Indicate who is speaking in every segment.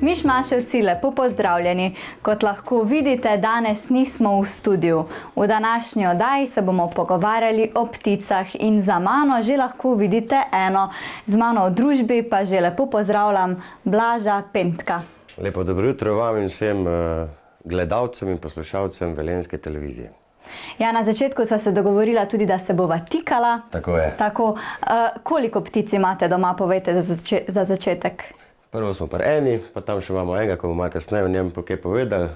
Speaker 1: Mišmaševci, lepo pozdravljeni. Kot lahko vidite, danes nismo v studiu. V današnji oddaji se bomo pogovarjali o pticah in za mano že lahko vidite eno. Z mano v družbi pa že lepo pozdravljam Blaža Pentka.
Speaker 2: Lepo dobro jutro vam in vsem gledalcem in poslušalcem Velenjske televizije.
Speaker 1: Ja, na začetku sva se dogovorila tudi, da se bova tikala.
Speaker 2: Tako je.
Speaker 1: Tako, koliko ptic imate doma, povejte za začetek?
Speaker 2: Prvo smo pri eni, pa tam še imamo enega, ko bomo malo kasneje o njem kaj povedali.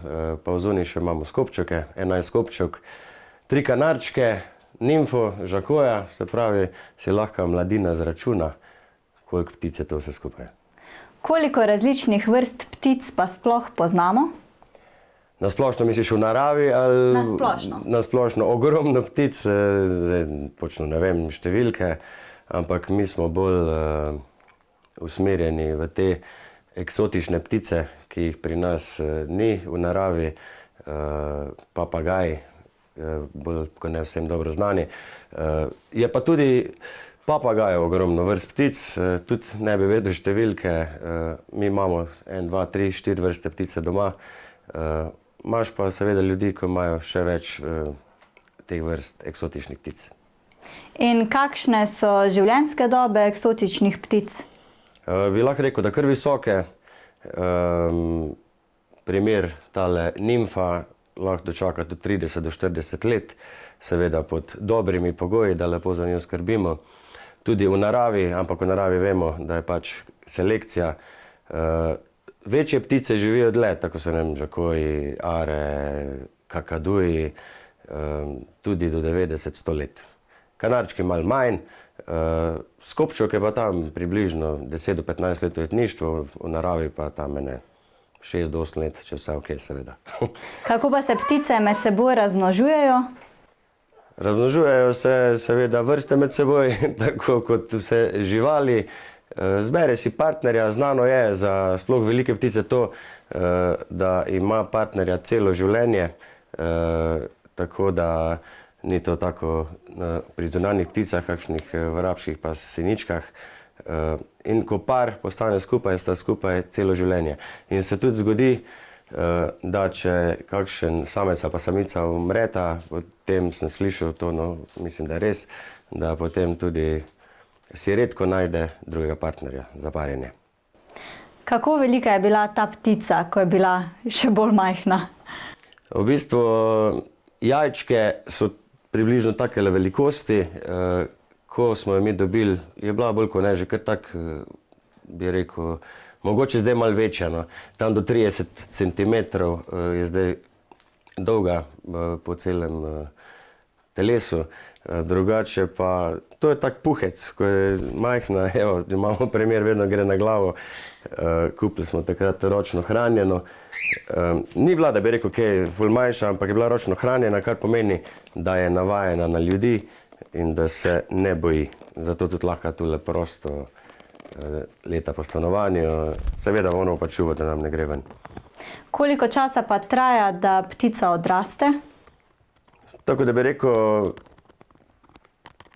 Speaker 2: Pa v zunaj še imamo skopčke, 11 skopčk, 3 kanarčke, nimfo, žakoja, se pravi, si lahko mladina zračuna, koliko ptic je to vse skupaj. Koliko različnih vrst ptic pa sploh poznamo? Na splošno misliš v naravi ali?
Speaker 1: Na splošno.
Speaker 2: Na splošno. Ogromno ptic, počno ne vem številke, ampak mi smo bolj usmerjeni v te eksotične ptice, ki jih pri nas ni v naravi, papagaji, bolj kot ne vsem dobro znani. Je pa tudi papagajev ogromno vrst ptic, tudi ne bi vedel številke, mi imamo 1, 2, 3, 4 vrste ptice doma, imaš pa seveda ljudi, ki imajo še več teh vrst eksotičnih ptic.
Speaker 1: In kakšne so življenjske dobe eksotičnih ptic?
Speaker 2: Bi lahko rekel, da kar visoke. Primer tale nimfa lahko dočaka tudi 30 do 40 let, seveda pod dobrimi pogoji, da lepo za njo skrbimo. Tudi v naravi, ampak v naravi vemo, da je pač selekcija. Večje ptice živijo dlje, tako so žakoji, are, kakaduji, tudi do 90-100 let. Kanarčki malo manj, skopček je pa tam približno 10 do 15 let ujetništvo, v naravi pa tam 6 do 8 let, če vse ok, seveda.
Speaker 1: Kako pa se ptice med seboj razmnožujejo?
Speaker 2: Razmnožujejo se seveda vrste med seboj, tako kot vse živali. Zbere si partnerja, znano je za sploh velike ptice to, da ima partnerja celo življenje, tako da ni to tako pri zunanjih pticah, kakšnih vrabških pa siničkah. In ko par postane skupaj, sta skupaj celo življenje. In se tudi zgodi, da če kakšen samec pa samica umreta, potem sem slišal to, no, mislim, da je res, da potem tudi si redko najde drugega partnerja za parjenje.
Speaker 1: Kako velika je bila ta ptica, ko je bila še bolj majhna?
Speaker 2: V bistvu jajčke so približno takele velikosti, ko smo jo mi dobili, je bila bolj kot ne, že kar tak, bi rekel, mogoče zdaj malo večja, no. Tam do 30 centimetrov je zdaj dolga po celem telesu, drugače pa, to je tak puhec, ko je majhna, evo, imamo primer, vedno gre na glavo, kupili smo takrat ročno hranjeno. Ni bila, da bi rekel, kaj ful manjša, ampak je bila ročno hranjena, kar pomeni, da je navajena na ljudi in da se ne boji. Zato tudi lahko tule prosto leta po stanovanju. Seveda moramo pa čuvati, da nam ne gre ven.
Speaker 1: Koliko časa pa traja, da ptica odraste?
Speaker 2: Tako da bi rekel,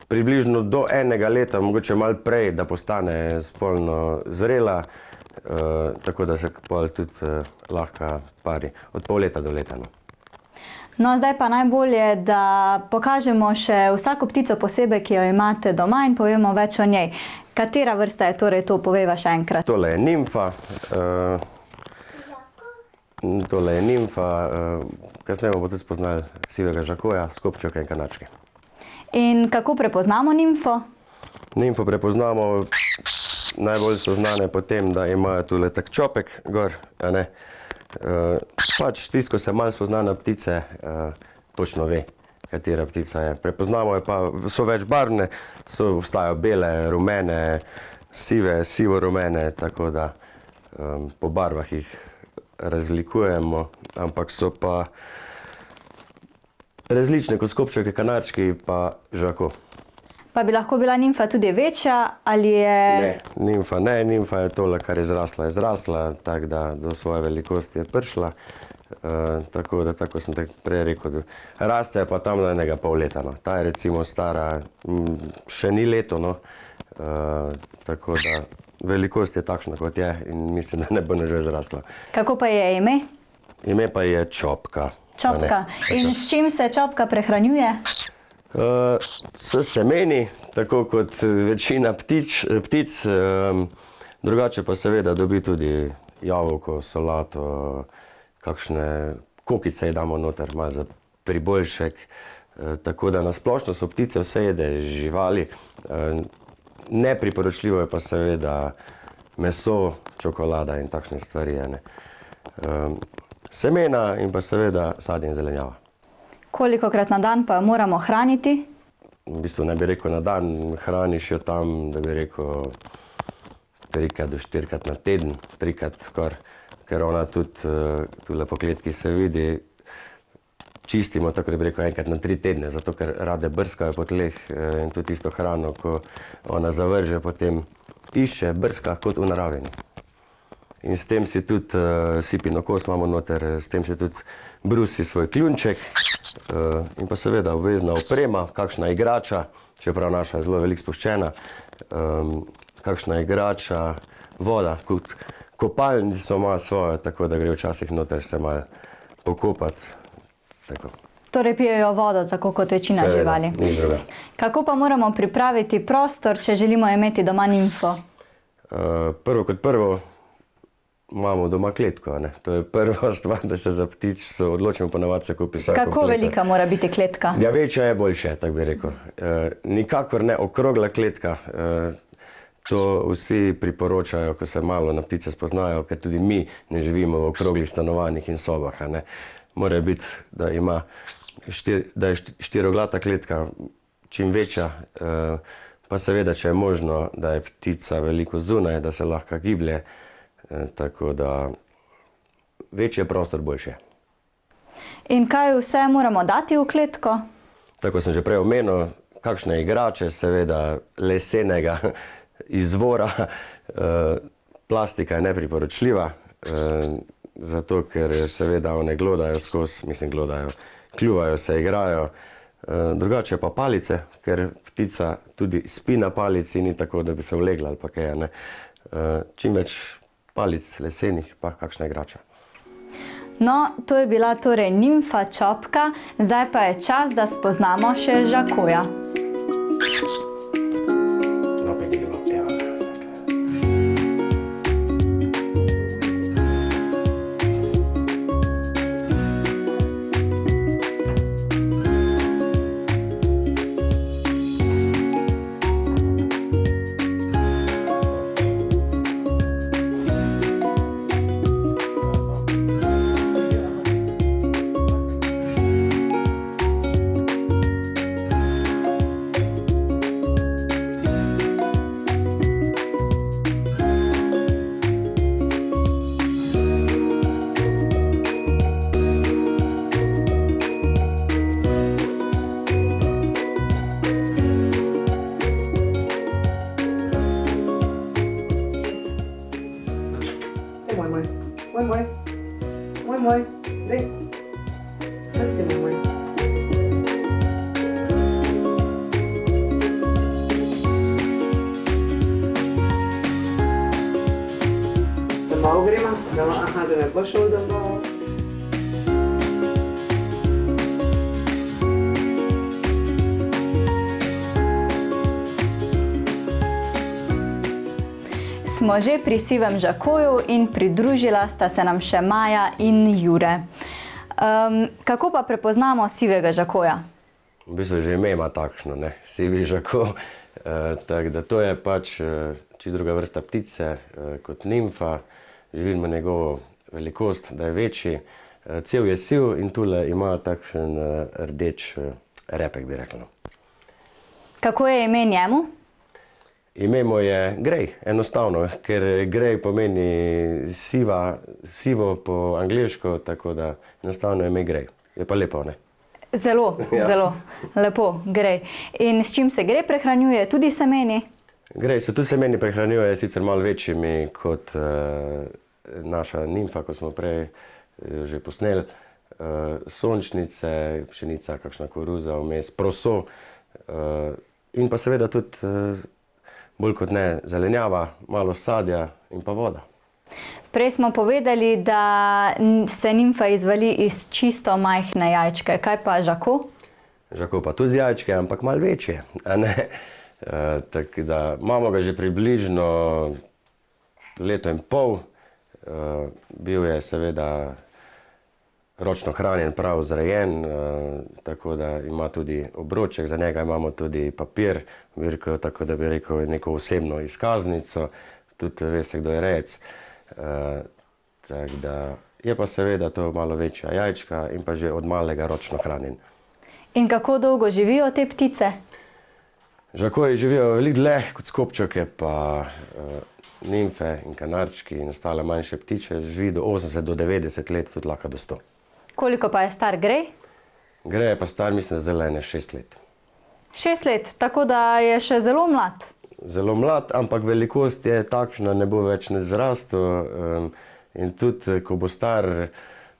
Speaker 2: približno do 1 leta, mogoče malo prej, da postane spolno zrela, tako da se pol tudi lahko pari od pol leta do leta.
Speaker 1: No, zdaj pa najbolje, da pokažemo še vsako ptico posebej, ki jo imate doma in povemo več o njej. Katera vrsta je torej to, poveva še enkrat?
Speaker 2: Tole je nimfa, kasneje bomo tudi spoznali sivega žakoja, skopčevke in kanačke.
Speaker 1: In kako prepoznamo nimfo?
Speaker 2: Nimfo prepoznamo, najbolj so znane po tem, da imajo tule tak čopek gor, a ne. Pač tisto, ko se malo spozna na ptice, točno ve, katera ptica je. Prepoznamo je pa, so večbarvne, obstajajo bele, rumene, sive, sivo-rumene, tako da po barvah jih razlikujemo, ampak so pa različne kot skopčevke, kanarčki pa žako.
Speaker 1: Pa bi lahko bila nimfa tudi večja ali je...
Speaker 2: Ne, nimfa je tole, kar je zrasla, tako da do svoje velikosti je prišla. Tako da, tako sem tako prej rekel, raste pa tam do 1,5 leta. Ta je recimo stara, še ni leto, tako da velikost je takšna, kot je in mislim, da ne bo nič zrasla.
Speaker 1: Kako pa je ime?
Speaker 2: Ime pa je Čopka.
Speaker 1: Čopka. In s čim se čopka prehranjuje?
Speaker 2: S semeni, tako kot večina ptic, drugače pa seveda dobi tudi jabolko, solato, kakšne kokice damo noter, malo za priboljšek. Tako da nasplošno so ptice vse jede živali. Nepriporočljivo je pa seveda meso, čokolada in takšne stvari. Semena in pa seveda sadje in zelenjava.
Speaker 1: Kolikokrat na dan pa jo moramo hraniti?
Speaker 2: V bistvu ne bi rekel na dan, hraniš jo tam, da bi rekel 3 do 4 na teden, 3 skoraj, ker ona tudi tule po kletki se vidi, čistimo, tako da bi rekel 1 na 3 tedne, zato ker rade brskajo po tleh in tudi tisto hrano, ko ona zavrže, potem išče, brska kot v naravi. In s tem si tudi sipino kos imamo noter, s tem si tudi brusi svoj kljunček in pa seveda obvezna oprema, kakšna igrača, čeprav naša je zelo veliko spuščena, kakšna igrača, voda, kopalnice ima svoje, tako da gre včasih noter se malo pokopati.
Speaker 1: Torej pijejo vodo, tako kot večina živali.
Speaker 2: Seveda, nič druga.
Speaker 1: Kako pa moramo pripraviti prostor, če želimo imeti doma nimfo?
Speaker 2: Prvo kot prvo, imamo doma kletko, to je prva stvar, da se za ptič odločimo, ponavadi se kupi vsako kleto.
Speaker 1: Kako velika mora biti kletka?
Speaker 2: Ja, večja je boljše, tako bi rekel. Nikakor ne okrogla kletka, to vsi priporočajo, ko se malo na ptice spoznajo, ker tudi mi ne živimo v okroglih stanovanjih in sobah. Mora biti, da je štiriglata kletka čim večja, pa seveda, če je možno, da je ptica veliko zunaj, da se lahko giblje. Tako da večji je prostor, boljše.
Speaker 1: In kaj vse moramo dati v kletko?
Speaker 2: Tako sem že prej omenil, kakšne igrače, seveda lesenega izvora. Plastika je nepriporočljiva, zato ker seveda one glodajo skozi, kljuvajo se, igrajo. Drugače pa palice, ker ptica tudi spi na palici, ni tako, da bi se vlegla ali pa kaj. Čim več palic lesenih, pa kakšna igrača.
Speaker 1: No, to je bila torej nimfa Čopka, zdaj pa je čas, da spoznamo še žakoja.
Speaker 3: moj, dej. Tak si moj. Domov gremo? Aha, da ne bo šel domov.
Speaker 1: Smo že pri Sivem Žakoju in pridružila sta se nam še Maja in Jure. Kako pa prepoznamo Sivega Žakoja?
Speaker 2: V bistvu že ime ima takšno, ne, Sivi Žako. Tako da to je pač čisto druga vrsta ptice kot nimfa. Že vidimo njegovo velikost, da je večji. Cel je siv in tule ima takšen rdeč repek, bi rekla.
Speaker 1: Kako je ime njemu?
Speaker 2: Ime mu je Gray, enostavno, ker Gray pomeni sivo po angleško, tako da enostavno je ime Gray. Je pa lepo, ne?
Speaker 1: Zelo, zelo lepo, Gray. In s čim se Gray prehranjuje? Tudi semeni?
Speaker 2: Gray se tudi semeni prehranjuje, sicer malo večjimi kot naša nimfa, ko smo prej že posneli. Sončnice, pšenica, kakšna koruza vmes, proso in pa seveda tudi bolj kot ne zelenjava, malo sadja in pa voda.
Speaker 1: Prej smo povedali, da se nimfa izvali iz čisto majhne jajčke. Kaj pa Žako?
Speaker 2: Žako pa tudi z jajčke, ampak malo večje. Tako da imamo ga že približno leto in pol. Bil je seveda ročno hranjen, prav zrejen, tako da ima tudi obroček, za njega imamo tudi papir, tako da bi rekel neko osebno izkaznico, tudi veste, kdo je rejec. Tako da je pa seveda to malo večja jajčka in pa že od malega ročno hranjen.
Speaker 1: In kako dolgo živijo te ptice?
Speaker 2: Žakoji živijo veliko dlje kot skopčke, pa nimfe in kanarčki in ostale manjše ptiče živi do 80 do 90 let, tudi lahko do 100.
Speaker 1: Koliko pa je star Gray?
Speaker 2: Gray je pa star, mislim, zelene 6 let.
Speaker 1: 6 let, tako da je še zelo mlad.
Speaker 2: Zelo mlad, ampak velikost je takšna, ne bo več ne zrastel. In tudi, ko bo star,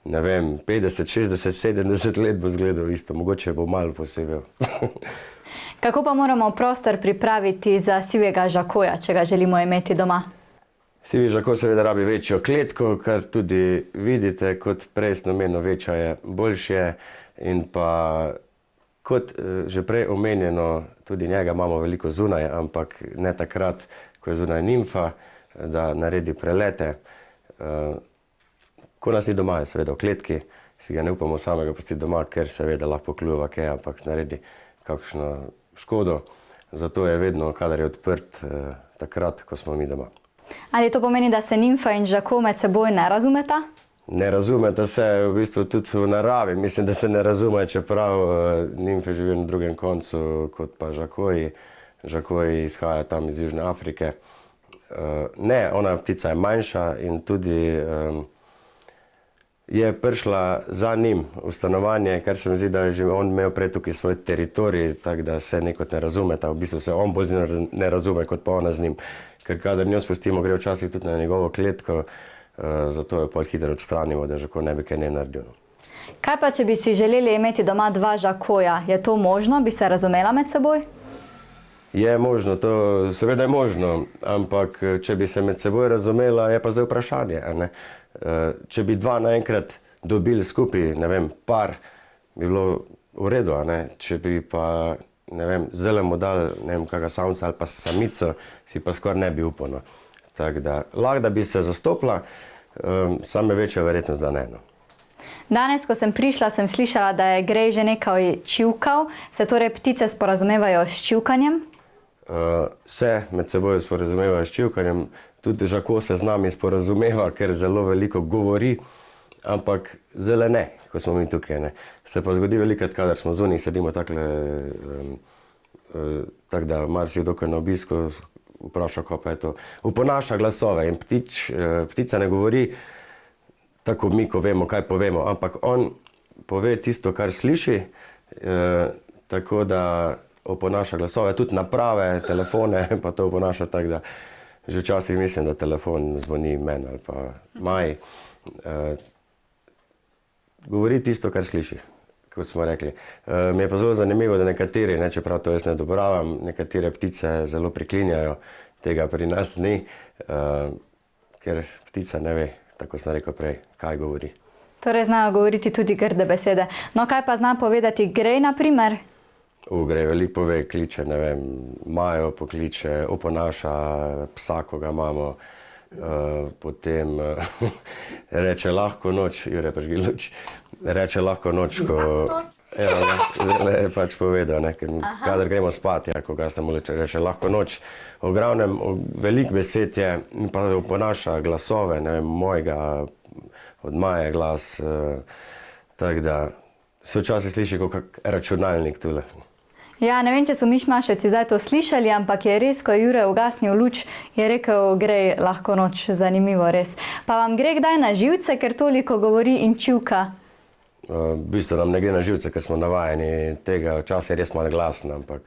Speaker 2: ne vem, 50, 60, 70 let bo izgledal isto, mogoče bo malo posevel.
Speaker 1: Kako pa moramo prostor pripraviti za Sivega Žakoja, če ga želimo imeti doma?
Speaker 2: Sivi Žako seveda rabi večjo kletko, kar tudi vidite, kot prej sem omenil, večja je boljše. In pa, kot že prej omenjeno, tudi njega imamo veliko zunaj, ampak ne takrat, ko je zunaj nimfa, da naredi prelete. Ko nas ni doma, je seveda v kletki, si ga ne upamo samega pustiti doma, ker seveda lahko kljuva kaj, ampak naredi kakšno škodo. Zato je vedno, kadar je odprt, takrat, ko smo mi doma.
Speaker 1: Ali to pomeni, da se nimfa in Žako med seboj ne razumeta?
Speaker 2: Ne razumeta se v bistvu tudi v naravi. Mislim, da se ne razume, čeprav nimfe živijo na drugem koncu kot pa Žakoji. Žakoji izhaja tam iz Južne Afrike. Ne, ona ptica je manjša in tudi je prišla za njim v stanovanje, kar se mi zdi, da je že on imel prej tukaj svoj teritorij, tako da se nekot ne razumeta. V bistvu se on bolj ne razume, kot pa ona z njim. Ker kadar njo spustimo, gre včasih tudi na njegovo kletko, zato jo pol hitro odstranimo, da Žako ne bi kaj ne naredil.
Speaker 1: Kaj pa, če bi si želeli imeti doma dva Žakoja? Je to možno? Bi se razumela med seboj?
Speaker 2: Je možno, to seveda je možno, ampak če bi se med seboj razumela, je pa zdaj vprašanje. Če bi dva naenkrat dobili skupaj, ne vem, par, bi bilo v redu, če bi pa, ne vem, zdaj mu dali, ne vem, kakšna samca ali pa samico, si pa skoraj ne bi upal. Tako da, lahko da bi se zastopila, samo je večja verjetnost, da ne.
Speaker 1: Danes, ko sem prišla, sem slišala, da je Gray že nekaj čivkal. Se torej ptice sporazumevajo s čivkanjem?
Speaker 2: Se med seboj sporazumevajo s čivkanjem. Tudi Žako se z nami sporazumeva, ker zelo veliko govori, ampak zdaj ne, ko smo mi tukaj. Se pa zgodi velikokrat, kadar smo zunaj, sedimo takole, tako da marsikdo, ko je na obisku, vpraša, kako pa je to. Uponaša glasove in ptica ne govori tako mi, ko vemo, kaj povemo, ampak on pove tisto, kar sliši, tako da oponaša glasove, tudi naprave, telefone, pa to oponaša tako, da že včasih mislim, da telefon zvoni meni ali pa Maji. govori tisto, kar sliši, kot smo rekli. Mi je pa zelo zanimivo, da nekateri, ne, čeprav to jaz ne odobravam, nekatere ptice zelo priklinjajo, tega pri nas ni, ker ptica ne ve, tako sem rekel prej, kaj govori.
Speaker 1: Torej znajo govoriti tudi grde besede. No, kaj pa zna povedati Grej, na primer?
Speaker 2: Grej veliko pove, kliče, ne vem, Majo pokliče, oponaša psa, ko ga imamo, potem reče lahko noč, Jure prižgi luč, reče lahko noč, ko zelo je pač povedal, ne, kadar gremo spat, ko ga sem reče lahko noč. V glavnem, veliko besed je, pa oponaša glasove, ne vem, mojega, od Maje glas, tako da se včasih sliši kot kak računalnik tule.
Speaker 1: Ja, ne vem, če so mišmaševci zdaj to slišali, ampak je res, ko je Jure ugasnil luč, je rekel Grej lahko noč, zanimivo res. Pa vam gre kdaj na živce, ker toliko govori in čivka?
Speaker 2: V bistvu nam ne gre na živce, ker smo navajeni tega, včasih je res malo glasno, ampak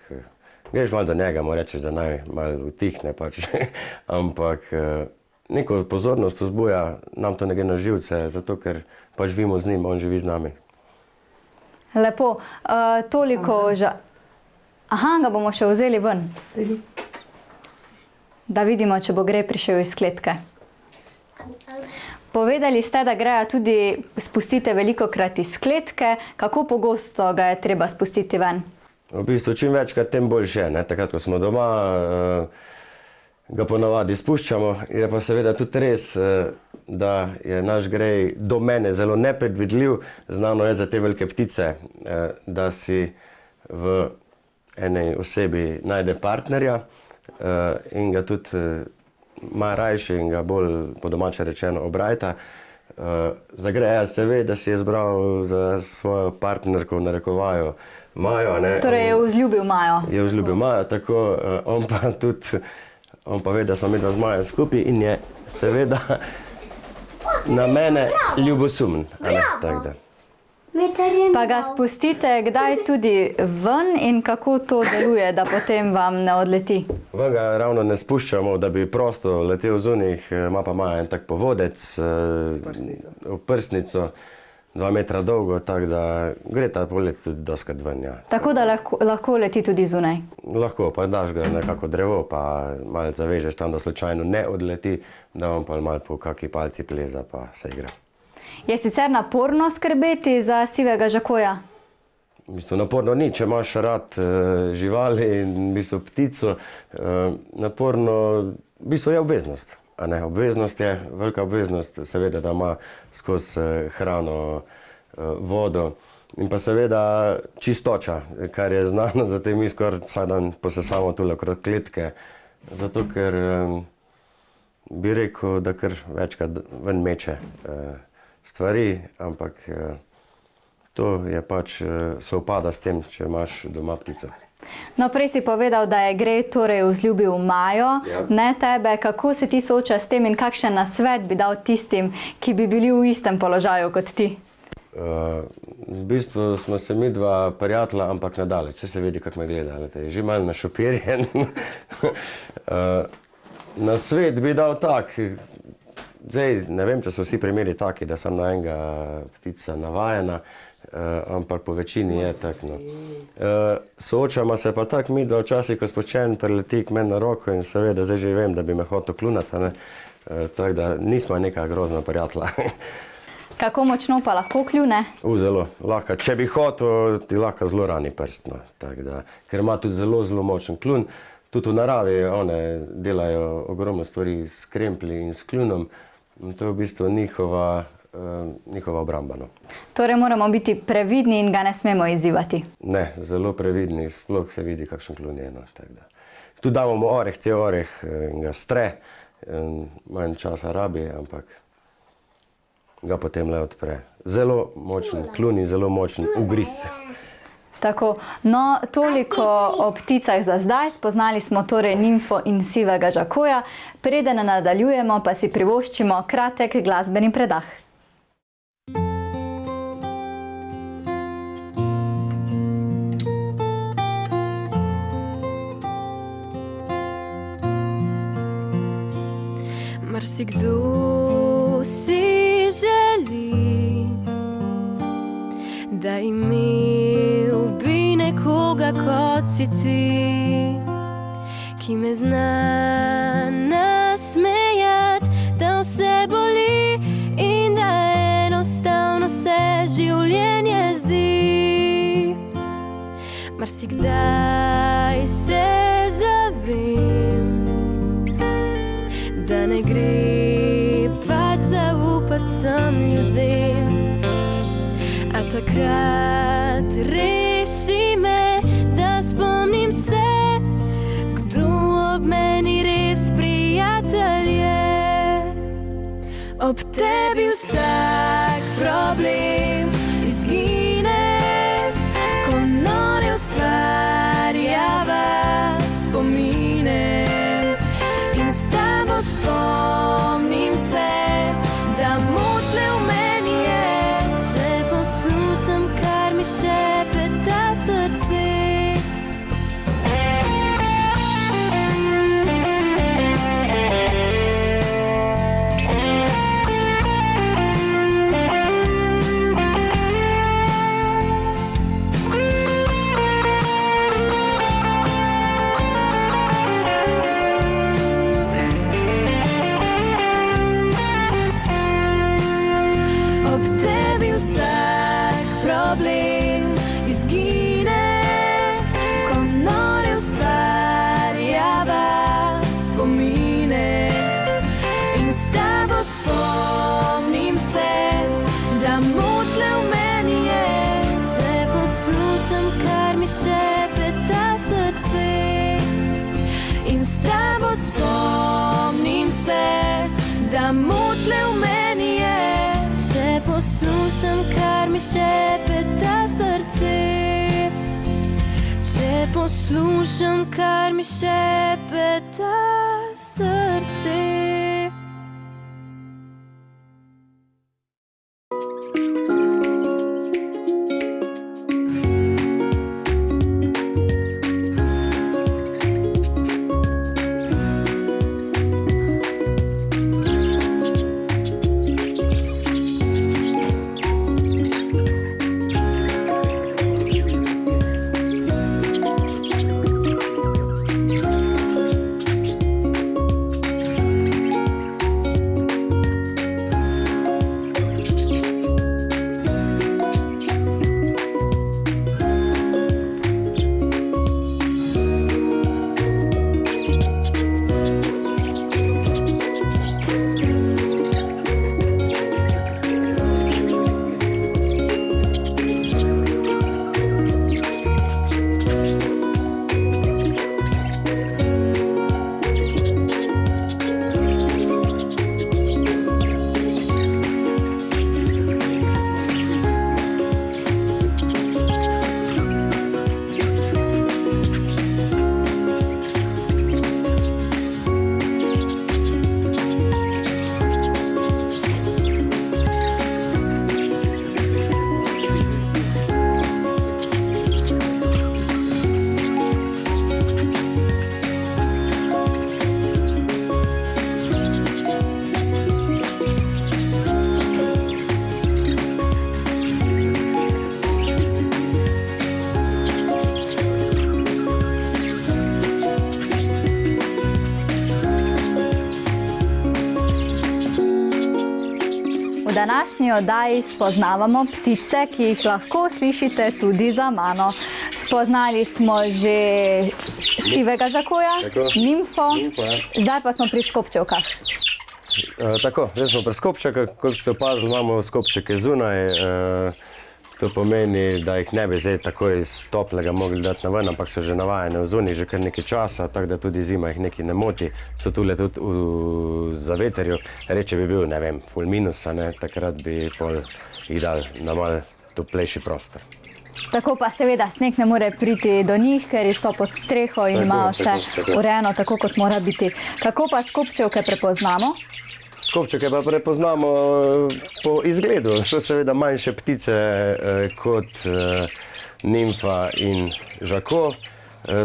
Speaker 2: greš malo do njega, mu rečeš, da naj malo utihne pač, ampak neko pozornost vzbuja, nam to ne gre na živce, zato ker pač živimo z njim, on živi z nami.
Speaker 1: Lepo, toliko Aha, ga bomo še vzeli ven. Da vidimo, če bo Grej prišel iz kletke. Povedali ste, da Greja tudi spustite velikokrat iz kletke. Kako pogosto ga je treba spustiti ven?
Speaker 2: V bistvu, čim večkrat, tem boljše. Takrat, ko smo doma, ga ponavadi spuščamo. Je pa seveda tudi res, da je naš Grej do mene zelo nepredvidljiv. Znano je za te velike ptice, da si v enej osebi najde partnerja in ga tudi ima rajši in ga bolj, po domače rečeno, obrajta. Za Greja se ve, da si je izbral za svojo partnerko, v narekovaju, Majo.
Speaker 1: Torej je vzljubil Majo.
Speaker 2: Je vzljubil Majo, tako on pa ve, da smo midva z Majo skupaj in je seveda na mene ljubosumen. Tako da.
Speaker 1: Pa ga spustite kdaj tudi ven in kako to deluje, da potem vam ne odleti?
Speaker 2: Ven ga ravno ne spuščamo, da bi prosto letel zunih, ima pa Maja en tak povodec v prsnico, 2 metra dolgo, tako da gre ta polet tudi doskrat ven.
Speaker 1: Tako da lahko leti tudi zunaj?
Speaker 2: Lahko, pa daš ga nekako drevo, pa malo zavežeš tam, da slučajno ne odleti, da on pa malo po kaki palci pleza, pa se igra.
Speaker 1: Je sicer naporno skrbeti za sivega žakoja?
Speaker 2: V bistvu naporno ni, če imaš rad živali in v bistvu ptico. Naporno, v bistvu je obveznost. Obveznost je, velika obveznost, seveda, da ima skozi hrano, vodo in pa seveda čistoča, kar je znano, zato mi skoraj vsak dan posesamo tule okrog kletke, zato ker bi rekel, da kar večkrat ven meče stvari, ampak to je pač sovpada s tem, če imaš doma ptico.
Speaker 1: No, prej si povedal, da je Grej torej vzljubil Majo, ne tebe. Kako se ti sooča s tem in kakšen nasvet bi dal tistim, ki bi bili v istem položaju kot ti?
Speaker 2: V bistvu smo se midva prijatelja, ampak nadaleč. Se vidi, kako me gleda. Je že malo našopirjen. Nasvet bi dal tak. Zdaj, ne vem, če so vsi primeri taki, da sem na enega ptica navajena, ampak po večini je tako. Soočamo se pa tako mi, da včasih, ko spočen, prileti k meni na roko in seveda zdaj že vem, da bi me hotel kljunati, tako da nismo neka grozna prijatelja.
Speaker 1: Kako močno pa lahko kljune?
Speaker 2: Zelo, lahko. Če bi hotel, ti lahko zelo rani prst, ker ima tudi zelo, zelo močen kljun. Tudi v naravi one delajo ogromno stvari s kremplji in s kljunom. To je v bistvu njihova obramba.
Speaker 1: Torej moramo biti previdni in ga ne smemo izzivati?
Speaker 2: Ne, zelo previdni, sploh se vidi, kakšen kljun je. Tu damo mu oreh, cel oreh in ga stre, manj časa rabi, ampak ga potem le odpre. Zelo močen kljun in zelo močen ugriz.
Speaker 1: Tako, no, toliko o pticah za zdaj. Spoznali smo torej nimfo in sivega žakoja. Preden nadaljujemo, pa si privoščimo kratek glasbeni predah.
Speaker 4: Marsikdo si želi da imel bi nekoga kot si ti, ki me zna nasmejat, da vse boli in da enostavno se življenje zdi. Marsikdaj se zavem, da ne gre pač zaupat sem ljudem, a takrat reši me, da spomnim se, kdo ob meni res prijatelj je. Ob tebi vsak problem izgine, ko nore ustvarjava spomine. In s tabo spomnim se, da moč le v meni je, če poslušam, kar mi šepeta srce. Problem izgine, ko nore ustvarjava spomine. In s tabo spomnim se, da moč le v meni je, če poslušam, kar mi šepeta srce. In s tabo spomnim se, da moč le v meni je, če poslušam, kar mi šepeta srce. Če poslušam, kar mi šepeta srce.
Speaker 1: V današnji oddaji spoznavamo ptice, ki jih lahko slišite tudi za mano. Spoznali smo že sivega žakoja, nimfo, zdaj pa smo pri skobčevkah.
Speaker 2: Tako, zdaj smo pri skobčevkah, kot ste opazili, imamo skobčevke zunaj. To pomeni, da jih ne bi zdaj tako iz toplega mogli dati na ven, ampak so že navajene v zunaj že kar nekaj časa, tako da tudi zima jih nekaj ne moti. So tule tudi v zaveterju. Reče bi bil, ne vem, ful minusa, takrat bi pol jih dali na malo toplejši prostor.
Speaker 1: Tako pa seveda sneg ne more priti do njih, ker so pod streho in imajo vse urejeno tako, kot mora biti. Kako pa skobčevke prepoznamo?
Speaker 2: Skobčevke pa prepoznamo po izgledu. So seveda manjše ptice kot nimfa in žako.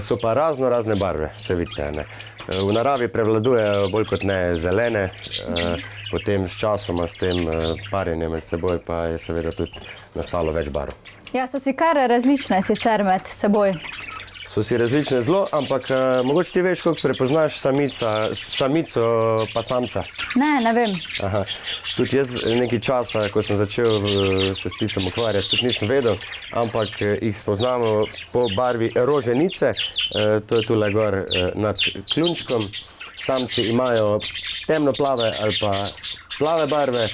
Speaker 2: So pa razne barve, se vidite. V naravi prevladujejo bolj kot ne zelene, potem s časoma, s tem parjenjem med seboj pa je seveda tudi nastalo več barv.
Speaker 1: Ja, so si kar različne sicer med seboj.
Speaker 2: So si različne zelo, ampak mogoče ti veš, koliko prepoznaš samico pa samca.
Speaker 1: Ne vem.
Speaker 2: Aha. Tudi jaz nekaj časa, ko sem začel se s pticem ukvarjati, tudi nisem vedel, ampak jih spoznamo po barvi roženice, to je tule gor nad klunčkom. Samci imajo temnoplave ali pa plave barve,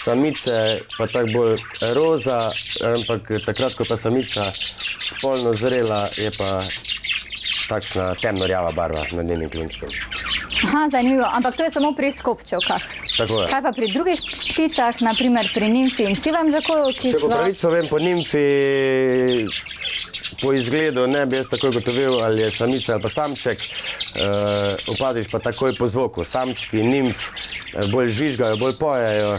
Speaker 2: samice pa tako bolj roza, ampak takrat, ko pa samica spolno zrela, je pa takšna temnorjava barva nad njenim klunčkom.
Speaker 1: Aha, zanimivo. Ampak to je samo pri skopčevkah.
Speaker 2: Tako je.
Speaker 1: Kaj pa pri drugih pticah, naprimer pri nimfi in sivem žakoju, ki
Speaker 2: Če po pravici povem, po nimfi, po izgledu ne bi jaz takoj gotovil, ali je samica ali pa samček. Opaziš pa takoj po zvoku. Samčki nimf bolj žvižgajo, bolj pojejo,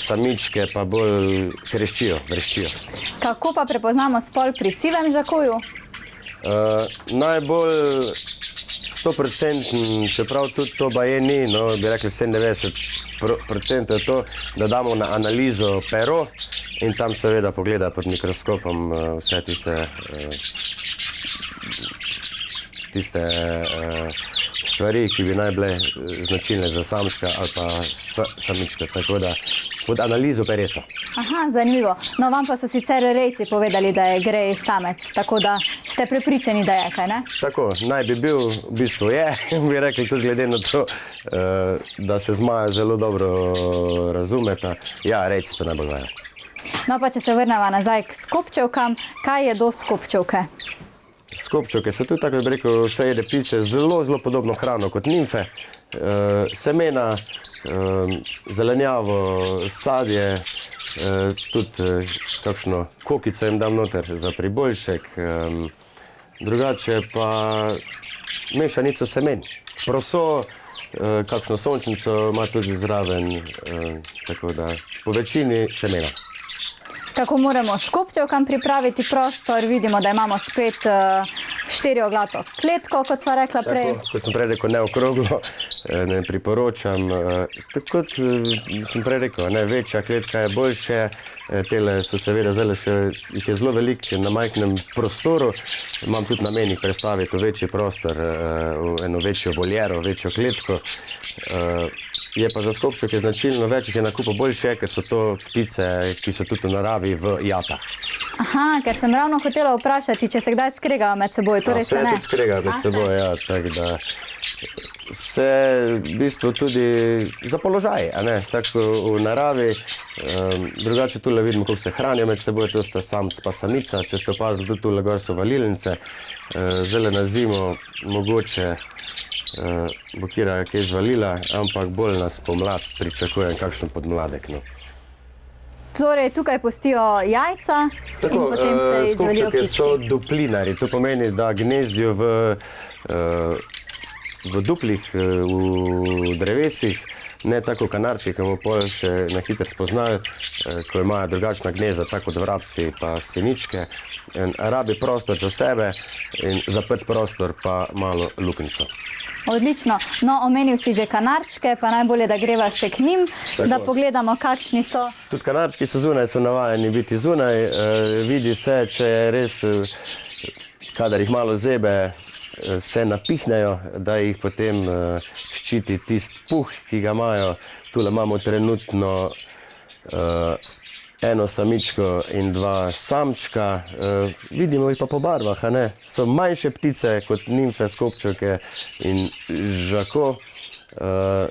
Speaker 2: samičke pa bolj vreščijo.
Speaker 1: Kako pa prepoznamo spol pri sivem žakoju?
Speaker 2: Najbolj 100%, čeprav tudi to baje ni, no, bi rekli 97% je to, da damo na analizo pero in tam seveda pogleda pod mikroskopom vse tiste stvari, ki bi naj bile značilne za samčka ali pa samička, tako da pod analizo peresa.
Speaker 1: Aha, zanimivo. No, vam pa so sicer rejci povedali, da je grej samec, tako da ste prepričani, da je, kaj ne?
Speaker 2: Tako, naj bi bil, v bistvu je, bi rekli tudi glede na to, da se zmaja zelo dobro razumeta. Ja, rejci to najbolj vejo.
Speaker 1: No, pa če se vrnemo nazaj k skopčevkam, kaj je do skopčevke?
Speaker 2: Skopčevke so tudi, tako bi rekel, vse jede ptice zelo podobno hrano kot nimfe. Semena, zelenjavo, sadje, tudi kakšno kokico jim dam noter za priboljšek. Drugače pa mešanico semen. Proso, kakšno sončnico ima tudi zraven, tako da po večini semena.
Speaker 1: Kako moramo skopčevkam pripraviti prostor? Vidimo, da imamo spet štirioglato kletko, kot sva rekla prej.
Speaker 2: Tako, kot sem prej rekel, ne okroglo, ne priporočam. Tako kot sem prej rekel, večja kletka je boljše. Tele so seveda zdaj še, jih je zelo veliko na majhnem prostoru. Imam tudi namen jih predstaviti v večji prostor, v eno večjo voljero, večjo kletko. Je pa za skopčevke značilno več jih je na kupu boljše, ker so to ptice, ki so tudi v naravi v jatah.
Speaker 1: Aha, ker sem ravno hotela vprašati, če se kdaj skregajo med seboj, torej se ne.
Speaker 2: Se tudi skregajo med seboj, ja, tako da se v bistvu tudi za položaj, a ne, tako v naravi. Drugače tule vidimo, kako se hranijo med seboj, to sta samc pa samica, če ste opazili, tudi tule gor so valilnice. Zdaj na zimo mogoče bo Kira kaj zvalila, ampak bolj nas pomlad pričakujem kakšen podmladek. No.
Speaker 1: Torej, tukaj pustijo jajca in potem se izvalijo
Speaker 2: skopčevke
Speaker 1: kički.
Speaker 2: so duplinari, to pomeni, da gnezdijo v duplih, v drevesih, ne tako kanarčki, ki bomo pol še na hitro spoznali, ko imajo drugačna gnezda, tako kot vrabci pa seničke. Rabi prostor za sebe in zaprt prostor pa malo luknjico.
Speaker 1: Odlično. No, omenil si že kanarčke, pa najbolje, da greva še k njim, da pogledamo, kakšni so.
Speaker 2: Tudi kanarčki so zunaj, so navajeni biti zunaj. Vidi se, če je res, kadar jih malo zebe, se napihnejo, da jih potem ščiti tisti puh, ki ga imajo. Tule imamo trenutno eno samičko in dva samčka. Vidimo jih pa po barvah, a ne? So manjše ptice kot nimfe, skopčevke in žako.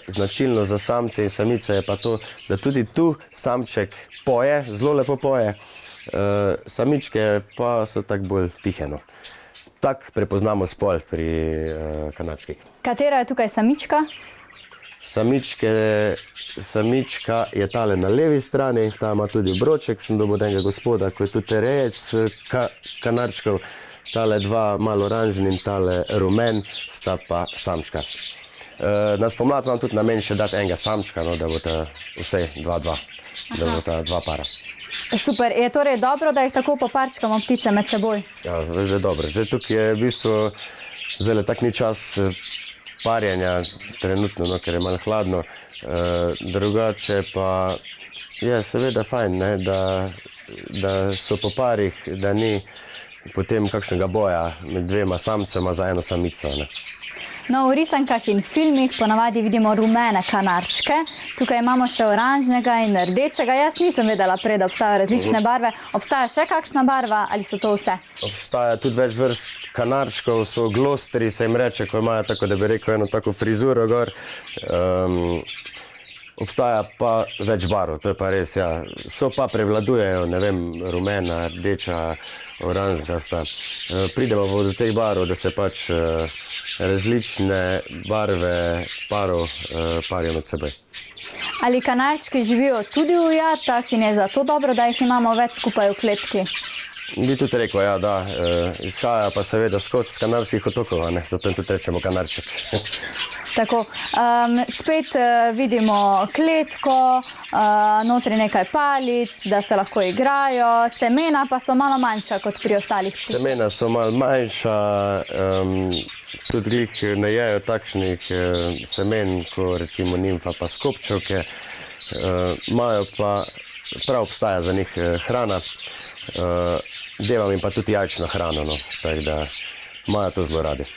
Speaker 2: Značilno za samce in samice je pa to, da tudi tu samček poje, zelo lepo poje. Samičke pa so tako bolj tihe, no. Tak prepoznamo spol pri kanarčkih.
Speaker 1: Katera je tukaj samička?
Speaker 2: Samička je tale na levi strani, ta ima tudi obroček, sem dobil od enega gospoda, ko je tudi rejec kanarčkov. Tale dva malo oranžni in tale rumen sta pa samčka. Na spomlad imam tudi namen še dati enega samčka, no, da bo ta vse 2-2, da bo ta dva para.
Speaker 1: Super. Je torej dobro, da jih tako poparčkamo ptice med seboj?
Speaker 2: Ja, veš, da je dobro. Zdaj tukaj je v bistvu, zdaj tak ni čas parjenja trenutno, no, ker je malo hladno. Drugače pa je seveda fajn, ne, da so po parih, da ni potem kakšnega boja med dvema samcema za eno samico. Ne.
Speaker 1: No, v risankah in filmih ponavadi vidimo rumene kanarčke. Tukaj imamo še oranžnega in rdečega. Jaz nisem vedela prej, da obstajajo različne barve. Obstaja še kakšna barva ali so to vse?
Speaker 2: Obstaja tudi več vrst kanarčkov, so glostri, se jim reče, ko imajo tako, da bi rekel, eno tako frizuro gor. Obstaja pa več barv, to je pa res, ja. So pa prevladujejo, ne vem, rumena, rdeča, oranžkasta. Pridemo do teh barv, da se pač različne barve parov parijo med seboj.
Speaker 1: Ali kanarčki živijo tudi v jatah in je zato dobro, da jih imamo več skupaj v kletki?
Speaker 2: Bi tudi rekel, ja, da. Izhaja pa seveda skot z Kanarskih otokov, ne? Zato jim tudi rečemo kanarček.
Speaker 1: Tako, spet vidimo kletko, notri nekaj palic, da se lahko igrajo, semena pa so malo manjša kot pri ostalih pticah.
Speaker 2: Semena so malo manjša, tudi glih ne jejo takšnih semen, kot recimo nimfa pa skopčevke. Imajo pa, prav obstaja za njih hrana, devam jim pa tudi jajčno hrano, no, tako da imajo to zelo radi.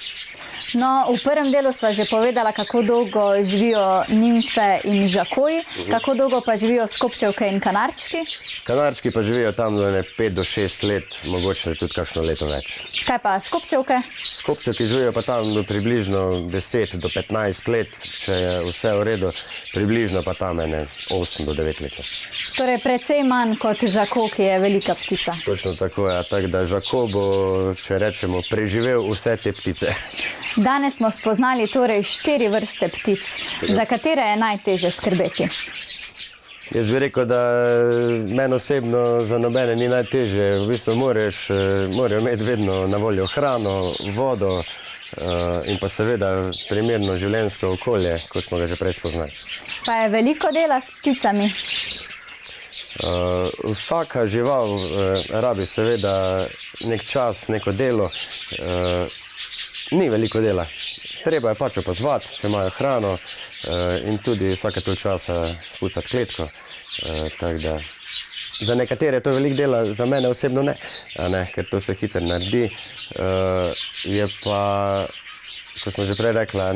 Speaker 1: No, v prvem delu sva že povedala, kako dolgo živijo nimfe in žakoji, kako dolgo pa živijo skopčevke in kanarčki.
Speaker 2: Kanarčki pa živijo tam do 5 do 6 let, mogoče tudi kakšno leto več.
Speaker 1: Kaj pa skopčevke?
Speaker 2: Skopčevki živijo pa tam do približno 10 do 15 let, če je vse v redu, približno pa tam 8 do 9 let.
Speaker 1: Torej precej manj kot žako, ki je velika ptica.
Speaker 2: Točno tako je, tako da žako bo, če rečemo, preživel vse te ptice.
Speaker 1: Danes smo spoznali torej 4 vrste ptic, za katere je najtežje skrbeti.
Speaker 2: Jaz bi rekel, da meni osebno za nobene ni najtežje. V bistvu morajo imeti vedno na voljo hrano, vodo in pa seveda primerno življenjsko okolje, kot smo ga že prej spoznali.
Speaker 1: Pa je veliko dela s pticami?
Speaker 2: Vsaka žival rabi seveda nek čas, neko delo. Ni veliko dela. Treba je pač opazovati, če imajo hrano in tudi vsake toliko časa spucati kletko. Tako da za nekatere je to veliko dela, za mene osebno ne, ker to se hitro naredi. Je pa, kot smo že prej rekla,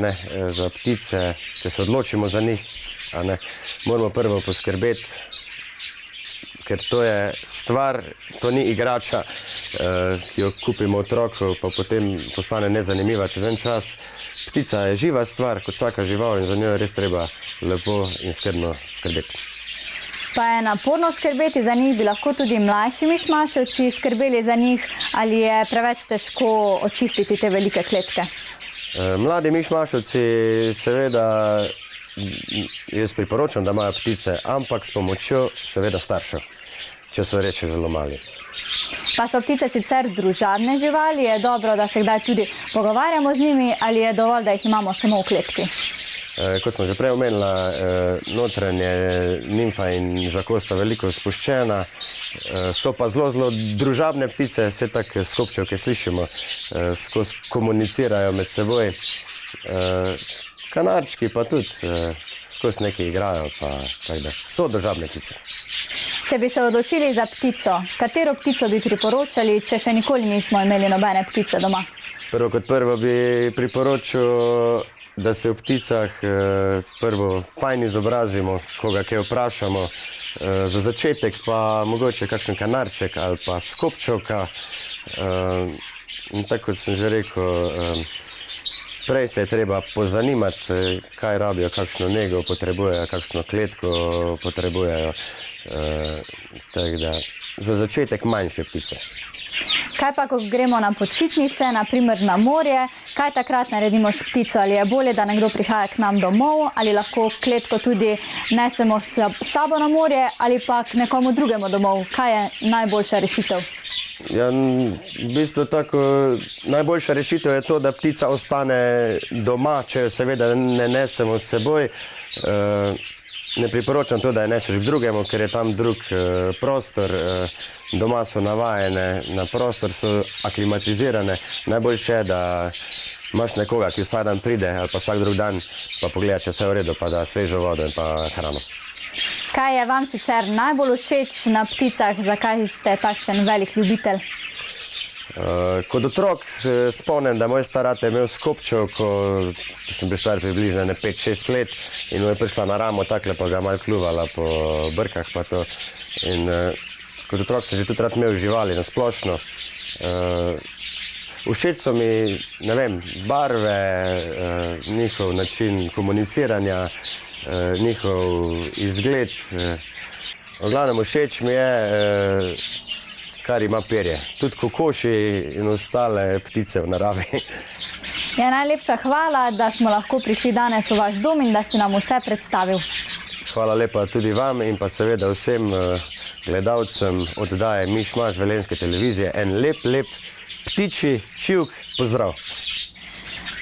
Speaker 2: za ptice, če se odločimo za njih, moramo prvo poskrbeti, ker to je stvar, to ni igrača, ki jo kupimo otroku, pa potem postane nezanimiva čez en čas. Ptica je živa stvar, kot vsaka žival, in za njo je res treba lepo in skrbno skrbeti.
Speaker 1: Pa je naporno skrbeti za njih, bi lahko tudi mlajši mišmaševci skrbeli za njih, ali je preveč težko očistiti te velike kletke?
Speaker 2: Mladi mišmaševci seveda, jaz priporočam, da imajo ptice, ampak s pomočjo seveda staršev, če so reči zelo mali.
Speaker 1: Pa so ptice sicer družabne živali, je dobro, da se kdaj tudi pogovarjamo z njimi, ali je dovolj, da jih imamo samo v kletki?
Speaker 2: Kot smo že prej omenila, notranje nimfa in žako sta veliko spuščena, so pa zelo družabne ptice, vse tako skopčevke slišimo, skozi komunicirajo med seboj. Kanarčki pa tudi skozi nekaj igrajo, pa tako da so družabne ptice.
Speaker 1: Če bi se odločili za ptico, katero ptico bi priporočali, če še nikoli nismo imeli nobene ptice doma?
Speaker 2: Prvo kot prvo bi priporočil, da se o pticah prvo fajn izobrazimo, koga kaj vprašamo. Za začetek pa mogoče kakšen kanarček ali pa skopčevka. In tako kot sem že rekel, prej se je treba pozanimati, kaj rabijo, kakšno nego potrebujejo, kakšno kletko potrebujejo. Tako da za začetek manjše ptice.
Speaker 1: Kaj pa, ko gremo na počitnice, naprimer na morje, kaj takrat naredimo s ptico? Ali je bolje, da nekdo prihaja k nam domov, ali lahko kletko tudi nesemo s sabo na morje, ali pa k nekomu drugemu domov? Kaj je najboljša rešitev?
Speaker 2: Ja, v bistvu tako, najboljša rešitev je to, da ptica ostane doma, če jo seveda ne nesemo s seboj. Ne priporočam to, da je neseš k drugemu, ker je tam drug prostor, doma so navajene na prostor, so aklimatizirane. Najboljše je, da imaš nekoga, ki vsak dan pride ali pa vsak drug dan, pa pogleda, če vse je v redu, pa da svežo vodo in pa hrano.
Speaker 1: Kaj je vam sicer najbolj všeč na pticah, zakaj ste takšen velik ljubitelj?
Speaker 2: Kot otrok se spomnim, da moj star ata je imel skopčev, ko sem bil star približno 5-6 let in mu je prišla na ramo takle, pa ga malo kljuvala po brkah pa to. In kot otrok sem že tudi rad imel živali na splošno. Všeč so mi, ne vem, barve, njihov način komuniciranja, njihov izgled. V glavnem všeč mi je, kar ima perje. Tudi kokoši in ostale ptice v naravi.
Speaker 1: Ja, najlepša hvala, da smo lahko prišli danes v vaš dom in da si nam vse predstavil.
Speaker 2: Hvala lepa tudi vam in pa seveda vsem gledalcem oddaje Miš Maš Velenjske televizije. En lep ptičji čivk pozdrav.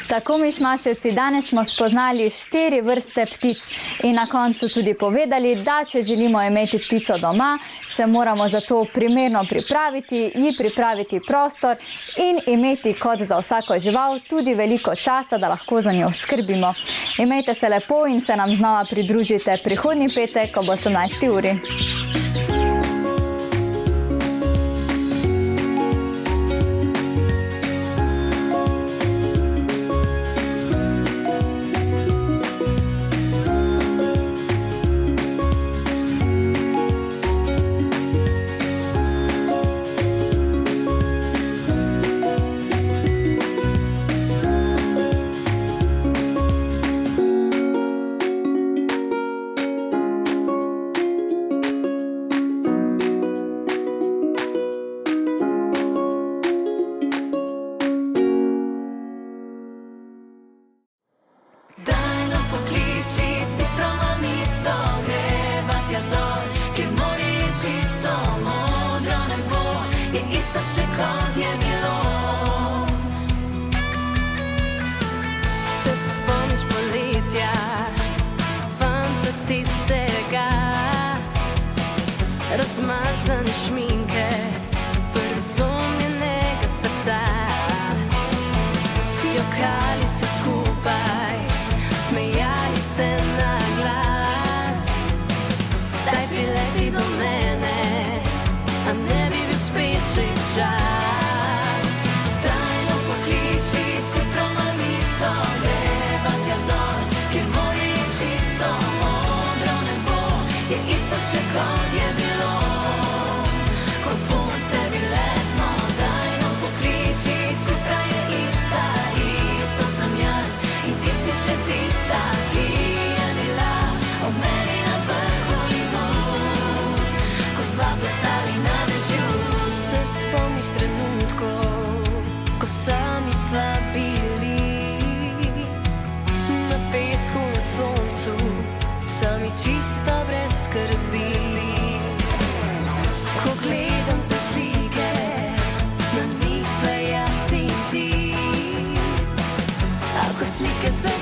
Speaker 1: Tako, Mišmaševci, danes smo spoznali 4 vrste ptic in na koncu tudi povedali, da če želimo imeti ptico doma, se moramo za to primerno pripraviti, ji pripraviti prostor in imeti kot za vsako žival tudi veliko časa, da lahko za njo skrbimo. Imejte se lepo in se nam znova pridružite prihodnji petek ob 18. uri.
Speaker 4: Razmazane šminke, prvič zlomljenega srca. Jokali se skupaj, smejali se na glas. Daj prileti do mene, a ne bi bil spet že čas. Tajno pokliči, cifroma misto, greva tja dol, kjer morje je čisto, modro nebo je isto še kot je bilo. Čisto brez skrbi. Ko gledam za slike, na njih sve jaz in ti, a ko slike zbere